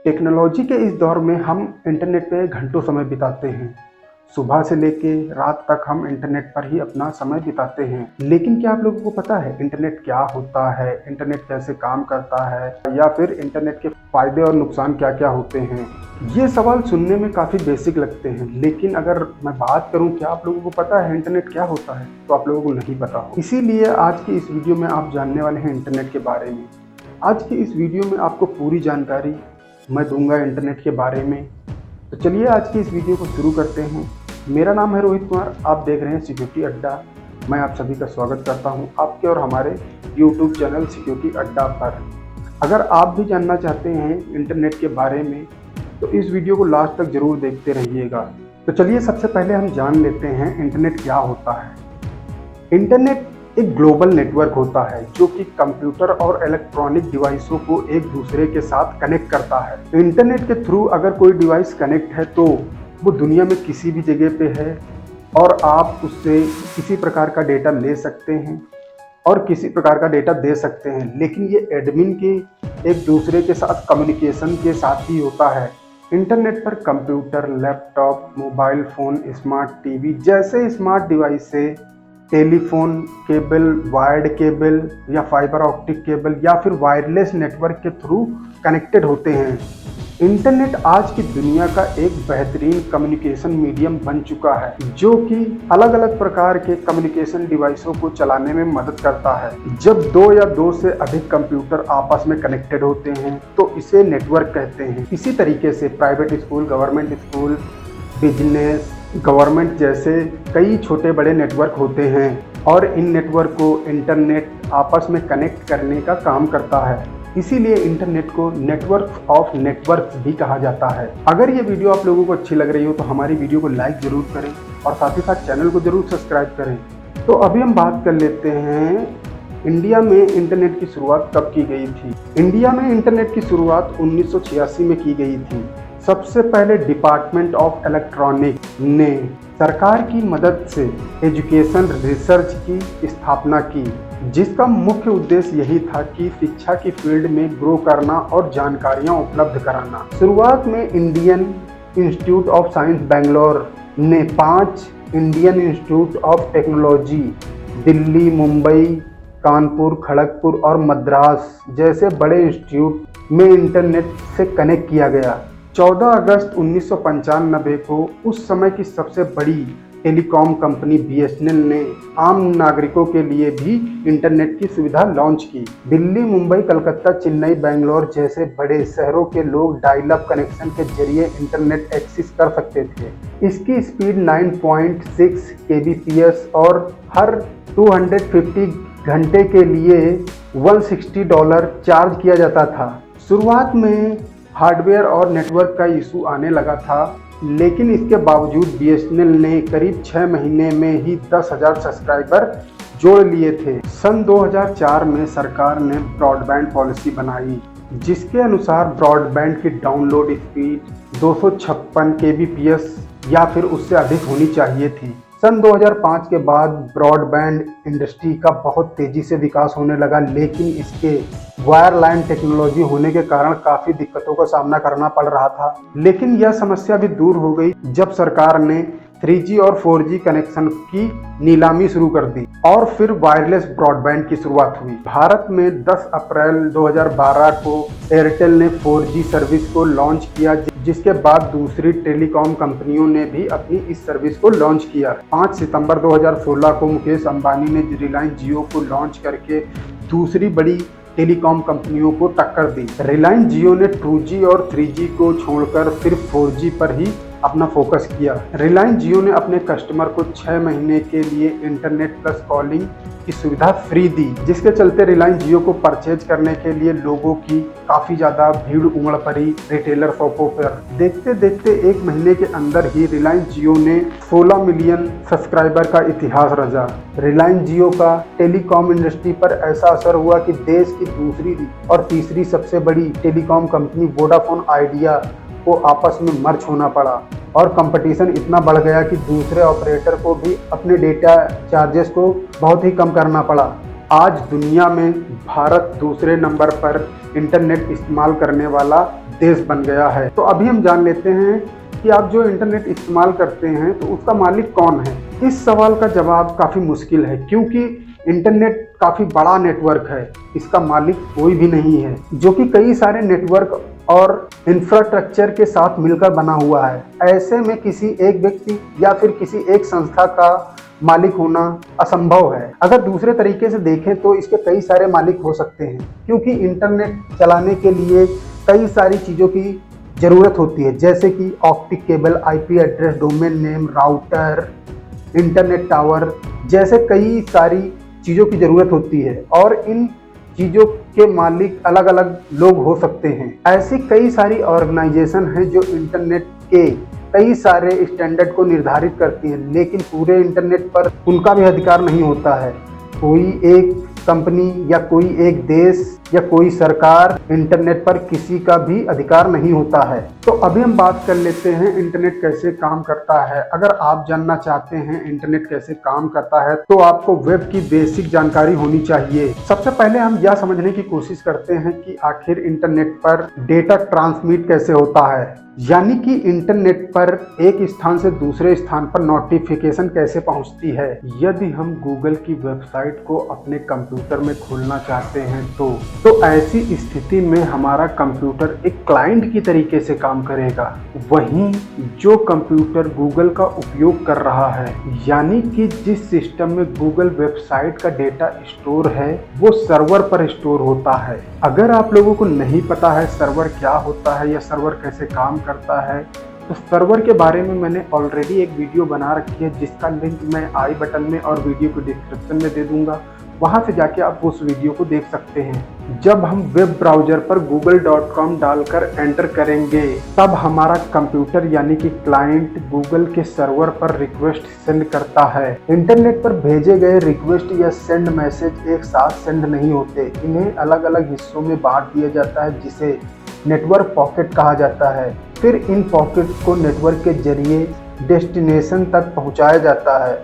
Technology के इस दौर में हम इंटरनेट पे घंटों समय बिताते हैं। सुबह से लेके रात तक हम इंटरनेट पर ही अपना समय बिताते हैं। लेकिन क्या आप लोगों को पता है इंटरनेट क्या होता है, इंटरनेट कैसे काम करता है, या फिर इंटरनेट के फायदे और नुकसान क्या क्या होते हैं? ये सवाल सुनने में काफ़ी बेसिक लगते हैं, लेकिन अगर मैं बात करूं क्या आप लोगों को पता है इंटरनेट क्या होता है, तो आप लोगों को नहीं पता हो। इसीलिए आज की इस वीडियो में आप जानने वाले हैं इंटरनेट के बारे में। आज की इस वीडियो में आपको पूरी जानकारी मैं दूंगा इंटरनेट के बारे में। तो चलिए आज की इस वीडियो को शुरू करते हैं। मेरा नाम है रोहित कुमार, आप देख रहे हैं सिक्योरिटी अड्डा। मैं आप सभी का स्वागत करता हूं आपके और हमारे YouTube चैनल सिक्योरिटी अड्डा पर। अगर आप भी जानना चाहते हैं इंटरनेट के बारे में तो इस वीडियो को लास्ट तक जरूर देखते रहिएगा। तो चलिए सबसे पहले हम जान लेते हैं इंटरनेट क्या होता है। इंटरनेट एक ग्लोबल नेटवर्क होता है जो कि कंप्यूटर और इलेक्ट्रॉनिक डिवाइसों को एक दूसरे के साथ कनेक्ट करता है। इंटरनेट के थ्रू अगर कोई डिवाइस कनेक्ट है तो वो दुनिया में किसी भी जगह पे है और आप उससे किसी प्रकार का डेटा ले सकते हैं और किसी प्रकार का डेटा दे सकते हैं। लेकिन ये एडमिन के एक दूसरे के साथ कम्युनिकेशन के साथ ही होता है। इंटरनेट पर computer, laptop, mobile phone, smart TV जैसे स्मार्ट डिवाइस से टेलीफोन केबल, वायर्ड केबल या फाइबर ऑप्टिक केबल या फिर वायरलेस नेटवर्क के थ्रू कनेक्टेड होते हैं। इंटरनेट आज की दुनिया का एक बेहतरीन कम्युनिकेशन मीडियम बन चुका है जो कि अलग अलग प्रकार के कम्युनिकेशन डिवाइसों को चलाने में मदद करता है। जब दो या दो से अधिक कंप्यूटर आपस में कनेक्टेड होते हैं तो इसे नेटवर्क कहते हैं। इसी तरीके से private school, government school, business, government जैसे कई छोटे बड़े नेटवर्क होते हैं और इन नेटवर्क को इंटरनेट आपस में कनेक्ट करने का काम करता है। इसीलिए इंटरनेट को नेटवर्क ऑफ नेटवर्क्स भी कहा जाता है। अगर ये वीडियो आप लोगों को अच्छी लग रही हो तो हमारी वीडियो को लाइक जरूर करें और साथ ही साथ चैनल को जरूर सब्सक्राइब करें। तो अभी हम बात कर लेते हैं इंडिया में इंटरनेट की शुरुआत कब की गई थी। इंडिया में इंटरनेट की शुरुआत 1986 में की गई थी। सबसे पहले डिपार्टमेंट ऑफ इलेक्ट्रॉनिक ने सरकार की मदद से एजुकेशन रिसर्च की स्थापना की, जिसका मुख्य उद्देश्य यही था कि शिक्षा की फील्ड में ग्रो करना और जानकारियां उपलब्ध कराना। शुरुआत में Indian institute of science Bangalore ने 5 Indian institute of technology Delhi, Mumbai, Kanpur, Kharagpur और मद्रास जैसे बड़े इंस्टीट्यूट में इंटरनेट से कनेक्ट किया गया। 14 अगस्त 1995 को उस समय की सबसे बड़ी टेलीकॉम कंपनी BSNL ने आम नागरिकों के लिए भी इंटरनेट की सुविधा लॉन्च की। दिल्ली, मुंबई, कलकत्ता, चेन्नई, बेंगलोर जैसे बड़े शहरों के लोग डायल अप कनेक्शन के जरिए इंटरनेट एक्सेस कर सकते थे। इसकी स्पीड 9.6 kbps और हर 250 घंटे के लिए $160 चार्ज किया जाता था। शुरुआत में हार्डवेयर और नेटवर्क का इशू आने लगा था, लेकिन इसके बावजूद BSNL ने करीब 6 महीने में ही 10,000 सब्सक्राइबर जोड़ लिए थे। सन 2004 में सरकार ने ब्रॉडबैंड पॉलिसी बनाई, जिसके अनुसार ब्रॉडबैंड की डाउनलोड स्पीड 256 kbps या फिर उससे अधिक होनी चाहिए थी। सन 2005 के बाद ब्रॉडबैंड इंडस्ट्री का बहुत तेजी से विकास होने लगा, लेकिन इसके वायरलाइन टेक्नोलॉजी होने के कारण काफ़ी दिक्कतों का सामना करना पड़ रहा था। लेकिन यह समस्या भी दूर हो गई जब सरकार ने 3G और 4G कनेक्शन की नीलामी शुरू कर दी और फिर वायरलेस ब्रॉडबैंड की शुरुआत हुई। भारत में 10 अप्रैल 2012 को एयरटेल ने 4G सर्विस को लॉन्च किया, जिसके बाद दूसरी टेलीकॉम कंपनियों ने भी अपनी इस सर्विस को लॉन्च किया। 5 सितंबर 2016 को मुकेश अंबानी ने रिलायंस जियो को लॉन्च करके दूसरी बड़ी टेलीकॉम कंपनियों को टक्कर दी। रिलायंस जियो ने 2G और 3G को छोड़कर सिर्फ 4G पर ही अपना फोकस किया। रिलायंस जियो ने अपने कस्टमर को 6 महीने के लिए इंटरनेट प्लस कॉलिंग की सुविधा फ्री दी, जिसके चलते रिलायंस जियो को परचेज करने के लिए लोगों की काफ़ी ज़्यादा भीड़ उमड़ पड़ी रिटेलर शॉपों पर। देखते देखते 1 महीने के अंदर ही रिलायंस जियो ने 16 मिलियन सब्सक्राइबर का इतिहास रचा। रिलायंस जियो का टेलीकॉम इंडस्ट्री पर ऐसा असर हुआ कि देश की दूसरी और तीसरी सबसे बड़ी टेलीकॉम कंपनी वोडाफोन आइडिया को आपस में मर्ज होना पड़ा और कंपटीशन इतना बढ़ गया कि दूसरे ऑपरेटर को भी अपने डेटा चार्जेस को बहुत ही कम करना पड़ा। आज दुनिया में भारत दूसरे नंबर पर इंटरनेट इस्तेमाल करने वाला देश बन गया है। तो अभी हम जान लेते हैं कि आप जो इंटरनेट इस्तेमाल करते हैं तो उसका मालिक कौन है। इस सवाल का जवाब काफ़ी मुश्किल है, क्योंकि इंटरनेट काफ़ी बड़ा नेटवर्क है, इसका मालिक कोई भी नहीं है, जो कि कई सारे नेटवर्क और इंफ्रास्ट्रक्चर के साथ मिलकर बना हुआ है। ऐसे में किसी एक व्यक्ति या फिर किसी एक संस्था का मालिक होना असंभव है। अगर दूसरे तरीके से देखें तो इसके कई सारे मालिक हो सकते हैं, क्योंकि इंटरनेट चलाने के लिए कई सारी चीज़ों की ज़रूरत होती है, जैसे कि optic cable, IP address, domain name, router, internet tower जैसे कई सारी चीज़ों की ज़रूरत होती है, और इन चीज़ों के मालिक अलग अलग लोग हो सकते हैं। ऐसी कई सारी ऑर्गेनाइजेशन हैं जो इंटरनेट के कई सारे स्टैंडर्ड को निर्धारित करती हैं, लेकिन पूरे इंटरनेट पर उनका भी अधिकार नहीं होता है। कोई एक कंपनी या कोई एक देश या कोई सरकार इंटरनेट पर किसी का भी अधिकार नहीं होता है। तो अभी हम बात कर लेते हैं इंटरनेट कैसे काम करता है। अगर आप जानना चाहते हैं इंटरनेट कैसे काम करता है तो आपको वेब की बेसिक जानकारी होनी चाहिए। सबसे पहले हम यह समझने की कोशिश करते हैं कि आखिर इंटरनेट पर डेटा ट्रांसमिट कैसे होता है, यानी कि इंटरनेट पर एक स्थान से दूसरे स्थान पर नोटिफिकेशन कैसे पहुंचती है। यदि हम गूगल की वेबसाइट को अपने कंप्यूटर में खोलना चाहते हैं तो ऐसी स्थिति में हमारा कंप्यूटर एक क्लाइंट की तरीके से काम करेगा। वहीं जो कंप्यूटर गूगल का उपयोग कर रहा है, यानी कि जिस सिस्टम में गूगल वेबसाइट का डेटा स्टोर है, वो सर्वर पर स्टोर होता है। अगर आप लोगों को नहीं पता है सर्वर क्या होता है या सर्वर कैसे काम करता है, तो सर्वर के बारे में मैंने ऑलरेडी एक वीडियो बना रखी है, जिसका लिंक मैं आई बटन में और वीडियो को डिस्क्रिप्शन में दे दूंगा। वहां से जाके आप उस वीडियो को देख सकते हैं। जब हम वेब ब्राउजर पर google.com डालकर एंटर करेंगे, तब हमारा कंप्यूटर यानी कि क्लाइंट गूगल के सर्वर पर रिक्वेस्ट सेंड करता है। इंटरनेट पर भेजे गए रिक्वेस्ट या सेंड मैसेज एक साथ सेंड नहीं होते, इन्हें अलग अलग हिस्सों में बांट दिया जाता है, जिसे नेटवर्क पॉकेट कहा जाता है। फिर इन पॉकेट्स को नेटवर्क के जरिए डेस्टिनेशन तक पहुंचाया जाता है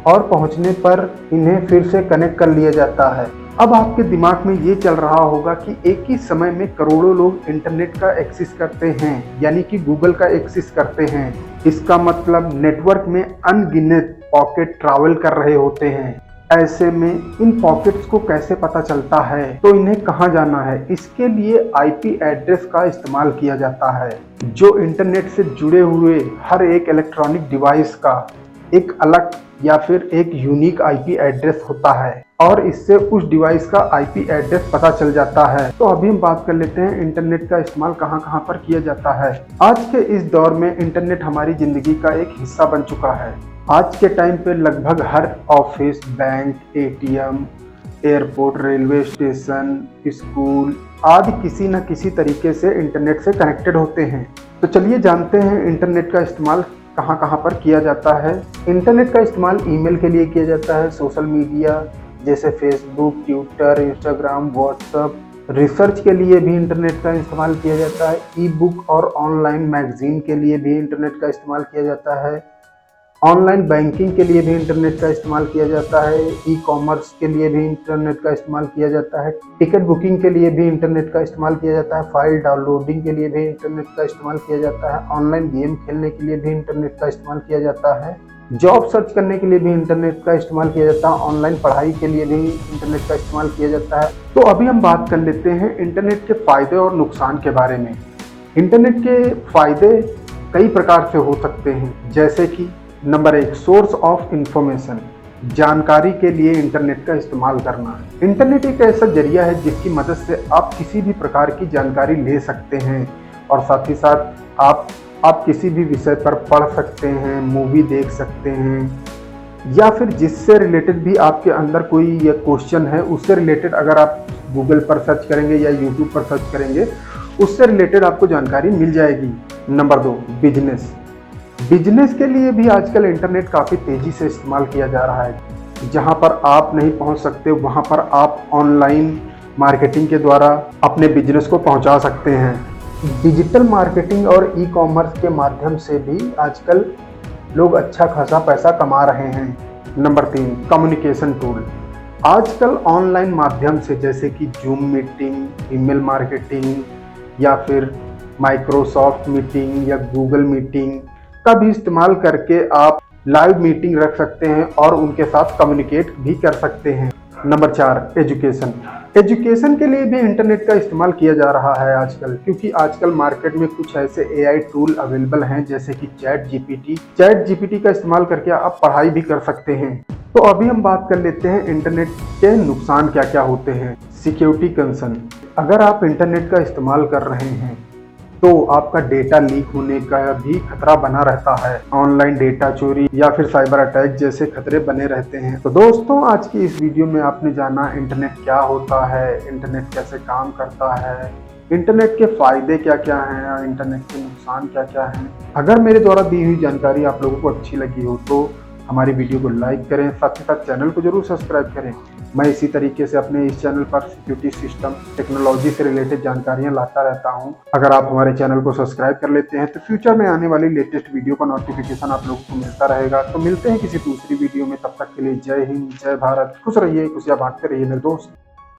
और पहुंचने पर इन्हें फिर से कनेक्ट कर लिया जाता है। अब आपके दिमाग में ये चल रहा होगा कि एक ही समय में करोड़ों लोग इंटरनेट का एक्सेस करते हैं, यानी कि गूगल का एक्सेस करते हैं। इसका मतलब नेटवर्क में अनगिनत पॉकेट ट्रैवल कर रहे होते हैं। ऐसे में इन पॉकेट्स को कैसे पता चलता है, तो इन्हें कहाँ जाना है, इसके लिए आईपी एड्रेस का इस्तेमाल किया जाता है, जो इंटरनेट से जुड़े हुए हर एक इलेक्ट्रॉनिक डिवाइस का एक अलग या फिर एक यूनिक आईपी एड्रेस होता है, और इससे उस डिवाइस का आईपी एड्रेस पता चल जाता है। तो अभी हम बात कर लेते हैं इंटरनेट का इस्तेमाल कहाँ कहाँ पर किया जाता है। आज के इस दौर में इंटरनेट हमारी जिंदगी का एक हिस्सा बन चुका है। आज के टाइम पे लगभग हर office, bank, ATM, airport, railway station, school आदि किसी न किसी तरीके से इंटरनेट से कनेक्टेड होते हैं। तो चलिए जानते हैं इंटरनेट का इस्तेमाल कहाँ कहाँ पर किया जाता है। इंटरनेट का इस्तेमाल ईमेल के लिए किया जाता है, सोशल मीडिया जैसे Facebook, Twitter, Instagram, WhatsApp, research के लिए भी इंटरनेट का इस्तेमाल किया जाता है, ई बुक और ऑनलाइन मैगजीन के लिए भी इंटरनेट का इस्तेमाल किया जाता है, ऑनलाइन बैंकिंग के लिए भी इंटरनेट का इस्तेमाल किया जाता है, ई कॉमर्स के लिए भी इंटरनेट का इस्तेमाल किया जाता है, टिकट बुकिंग के लिए भी इंटरनेट का इस्तेमाल किया जाता है, फाइल डाउनलोडिंग के लिए भी इंटरनेट का इस्तेमाल किया जाता है, ऑनलाइन गेम खेलने के लिए भी इंटरनेट का इस्तेमाल किया जाता है, जॉब सर्च करने के लिए भी इंटरनेट का इस्तेमाल किया जाता है, ऑनलाइन पढ़ाई के लिए भी इंटरनेट का इस्तेमाल किया जाता है। तो अभी हम बात कर लेते हैं इंटरनेट के फायदे और नुकसान के बारे में। इंटरनेट के फायदे कई प्रकार से हो सकते हैं, जैसे कि नंबर 1, सोर्स ऑफ इंफॉर्मेशन, जानकारी के लिए इंटरनेट का इस्तेमाल करना। इंटरनेट एक ऐसा जरिया है जिसकी मदद से आप किसी भी प्रकार की जानकारी ले सकते हैं, और साथ ही साथ आप किसी भी विषय पर पढ़ सकते हैं, मूवी देख सकते हैं, या फिर जिससे रिलेटेड भी आपके अंदर कोई ये क्वेश्चन है, उससे रिलेटेड अगर आप गूगल पर सर्च करेंगे या यूट्यूब पर सर्च करेंगे, उससे रिलेटेड आपको जानकारी मिल जाएगी। नंबर 2, बिजनेस के लिए भी आजकल इंटरनेट काफ़ी तेज़ी से इस्तेमाल किया जा रहा है। जहां पर आप नहीं पहुंच सकते, वहां पर आप ऑनलाइन मार्केटिंग के द्वारा अपने बिजनेस को पहुंचा सकते हैं। डिजिटल मार्केटिंग और ई कॉमर्स के माध्यम से भी आजकल लोग अच्छा खासा पैसा कमा रहे हैं। Number 3, communication tool. आजकल ऑनलाइन माध्यम से जैसे कि जूम मीटिंग, ईमेल मार्केटिंग या फिर माइक्रोसॉफ्ट मीटिंग या गूगल मीटिंग का भी इस्तेमाल करके आप लाइव मीटिंग रख सकते हैं और उनके साथ कम्युनिकेट भी कर सकते हैं। Number 4, education. एजुकेशन के लिए भी इंटरनेट का इस्तेमाल किया जा रहा है आजकल, क्योंकि आजकल मार्केट में कुछ ऐसे एआई टूल अवेलेबल हैं जैसे कि चैट जीपीटी का इस्तेमाल करके आप पढ़ाई भी कर सकते हैं। तो अभी हम बात कर लेते हैं इंटरनेट के नुकसान क्या क्या होते हैं। सिक्योरिटी कंसर्न, अगर आप इंटरनेट का इस्तेमाल कर रहे हैं तो आपका डेटा लीक होने का भी खतरा बना रहता है। ऑनलाइन डेटा चोरी या फिर साइबर अटैक जैसे खतरे बने रहते हैं। तो दोस्तों, आज की इस वीडियो में आपने जाना इंटरनेट क्या होता है, इंटरनेट कैसे काम करता है, इंटरनेट के फायदे क्या क्या हैं और इंटरनेट के नुकसान क्या क्या हैं। अगर मेरे द्वारा दी हुई जानकारी आप लोगों को अच्छी लगी हो तो हमारी वीडियो को लाइक करें, साथ ही साथ चैनल को जरूर सब्सक्राइब करें। मैं इसी तरीके से अपने इस चैनल पर सिक्योरिटी सिस्टम, टेक्नोलॉजी से रिलेटेड जानकारियां लाता रहता हूं। अगर आप हमारे चैनल को सब्सक्राइब कर लेते हैं तो फ्यूचर में आने वाली लेटेस्ट वीडियो का नोटिफिकेशन आप लोगों को मिलता रहेगा। तो मिलते हैं किसी दूसरी वीडियो में, तब तक के लिए जय हिंद, जय भारत। खुश रहिए, खुशियां बांटते रहिए मेरे दोस्त।